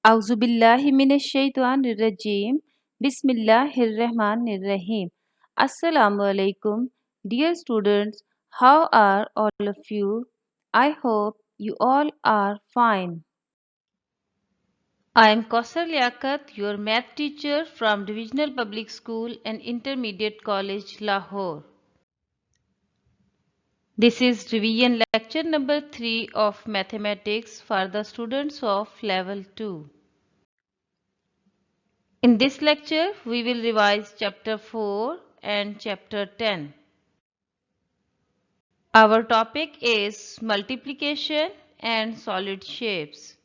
Auzubillahiminashaitanirrajim. Bismillahirrahmanirrahim. Assalamu alaikum. Dear students, how are all of you? I hope you all are fine. I am Kausar Liaquat, your math teacher from Divisional Public School and Intermediate College, Lahore. This is revision lecture number 3 of mathematics for the students of level 2. In this lecture, we will revise chapter 4 and chapter 10. Our topic is multiplication and solid shapes.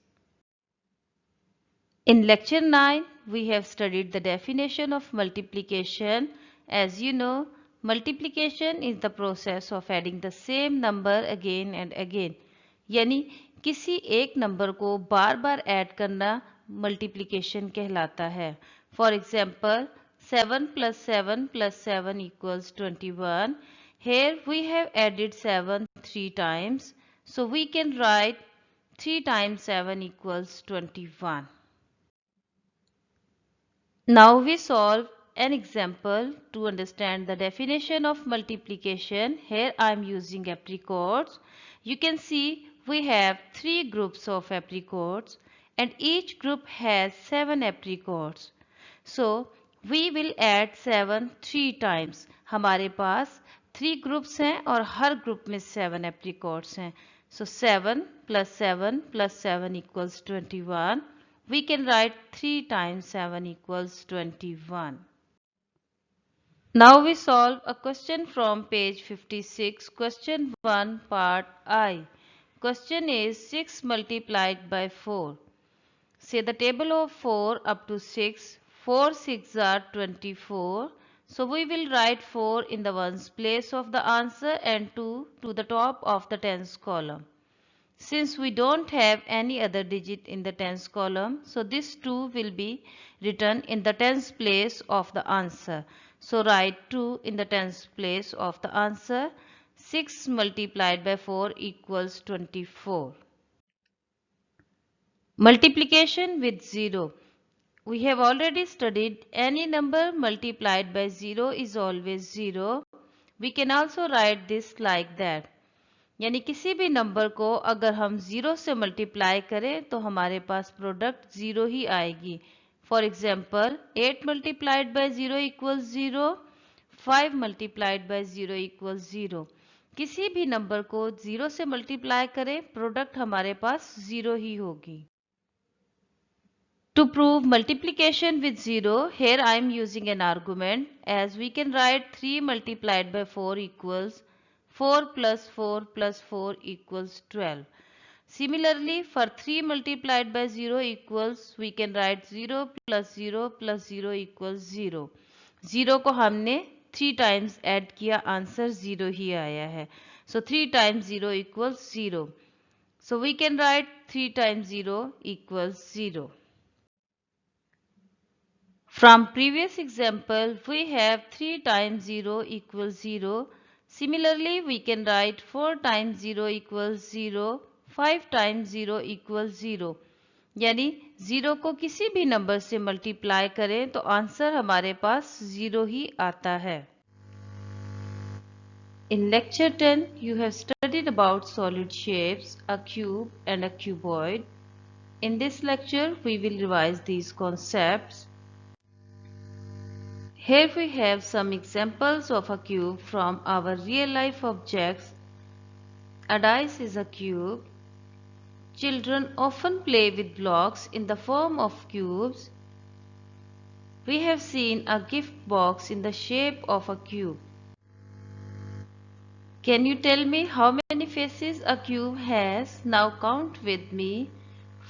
In lecture 9, we have studied the definition of multiplication. As you know, multiplication is the process of adding the same number again and again. यानी किसी एक number को बार बार add करना multiplication कहलाता है. For example 7 plus 7 equals 21. Here we have added 7 3 times. So we can write 3 times 7 equals 21. Now we solve an example to understand the definition of multiplication. Here I am using apricots. You can see we have 3 groups of apricots and each group has 7 apricots. So we will add 7 3 times. हमारे पास 3 groups हैं और हर group में 7 apricots हैं. So 7 plus 7 equals 21. We can write 3 times 7 equals 21. Now we solve a question from page 56, question 1, part I. Question is 6 multiplied by 4. Say the table of 4 up to 6. 4 6 are 24. So we will write 4 in the ones place of the answer and 2 to the top of the tens column. Since we don't have any other digit in the tens column, so this 2 will be written in the tens place of the answer. So write 2 in the tens place of the answer. 6 multiplied by 4 equals 24. Multiplication with 0. We have already studied any number multiplied by 0 is always 0. We can also write this like that. यानी किसी भी number को अगर हम 0 से multiply करें तो हमारे पास प्रोडक्ट 0 ही आएगी. For example 8 multiplied by 0 equals 0, 5 multiplied by 0 equals 0. किसी भी नंबर को 0 से मल्टीप्लाई करें प्रोडक्ट हमारे पास 0 ही होगी. To prove multiplication with 0, here I am using an argument as we can write 3 multiplied by 4 equals 4 plus 4 plus 4 equals 12. Similarly, for 3 multiplied by 0 equals, we can write 0 plus 0 plus 0 equals 0. 0 को हमने 3 times add किया, answer 0 ही आया है. So 3 times 0 equals 0. So we can write 3 times 0 equals 0. From previous example, we have 3 times 0 equals 0. Similarly, we can write 4 times 0 equals 0, 5 times 0 equals 0. यानी 0 को किसी भी number से मल्टीप्लाई करें तो आंसर हमारे पास 0 ही आता है. In lecture 10, you have studied about solid shapes, a cube and a cuboid. In this lecture, we will revise these concepts. Here we have some examples of a cube from our real life objects. A dice is a cube. Children often play with blocks in the form of cubes. We have seen a gift box in the shape of a cube. Can you tell me how many faces a cube has? Now count with me.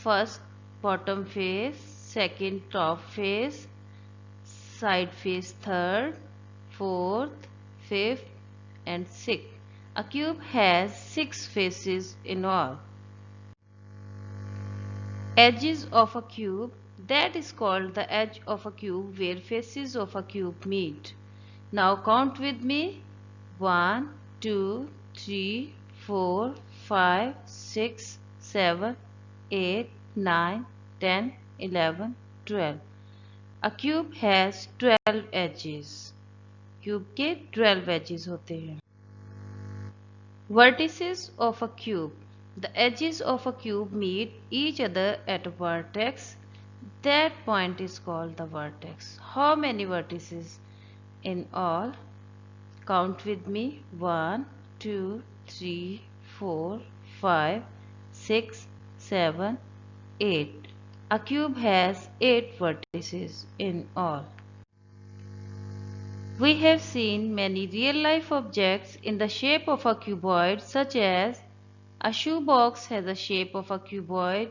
First bottom face, second top face, side face third, fourth, fifth and sixth. A cube has 6 faces in all. Edges of a cube, that is called the edge of a cube where faces of a cube meet. Now count with me. 1, 2, 3, 4, 5, 6, 7, 8, 9, 10, 11, 12. A cube has 12 edges. Cube के 12 edges होते हैं. Vertices of a cube. The edges of a cube meet each other at a vertex. That point is called the vertex. How many vertices in all? Count with me. 1, 2, 3, 4, 5, 6, 7, 8. A cube has 8 vertices in all. We have seen many real-life objects in the shape of a cuboid, such as a shoebox has the shape of a cuboid.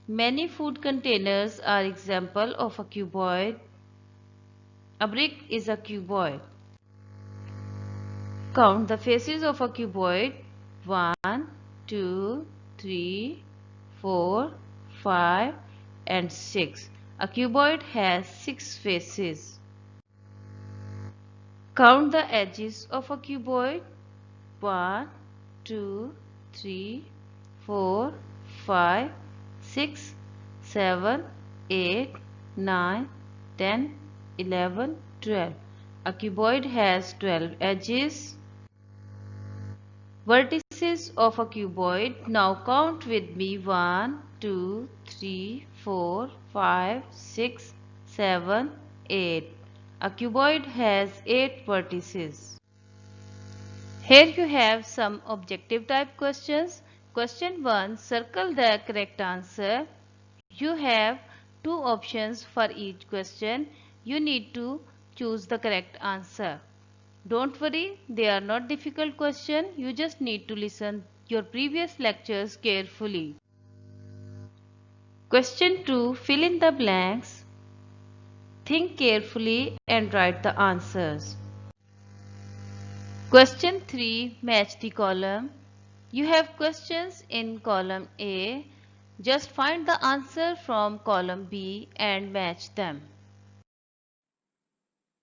Many food containers are example of a cuboid. A brick is a cuboid. Count the faces of a cuboid. 1, 2, 3, 4, 5 and 6. A cuboid has 6 faces. Count the edges of a cuboid. 1, 2, 3, 4, 5, 6, 7, 8, 9, 10, 11, 12. A cuboid has 12 edges. Vertices of a cuboid. Now count with me. 1, 2, 3, 4, 5, 6, 7, 8. A cuboid has 8 vertices. Here you have some objective type questions. Question 1. Circle the correct answer. You have two options for each question. You need to choose the correct answer. Don't worry, they are not difficult questions. You just need to listen your previous lectures carefully. Question 2. Fill in the blanks. Think carefully and write the answers. Question 3. Match the column. You have questions in column A. Just find the answer from column B and match them.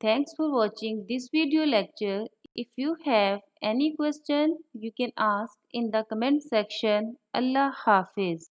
Thanks for watching this video lecture. If you have any question, you can ask in the comment section. Allah Hafiz.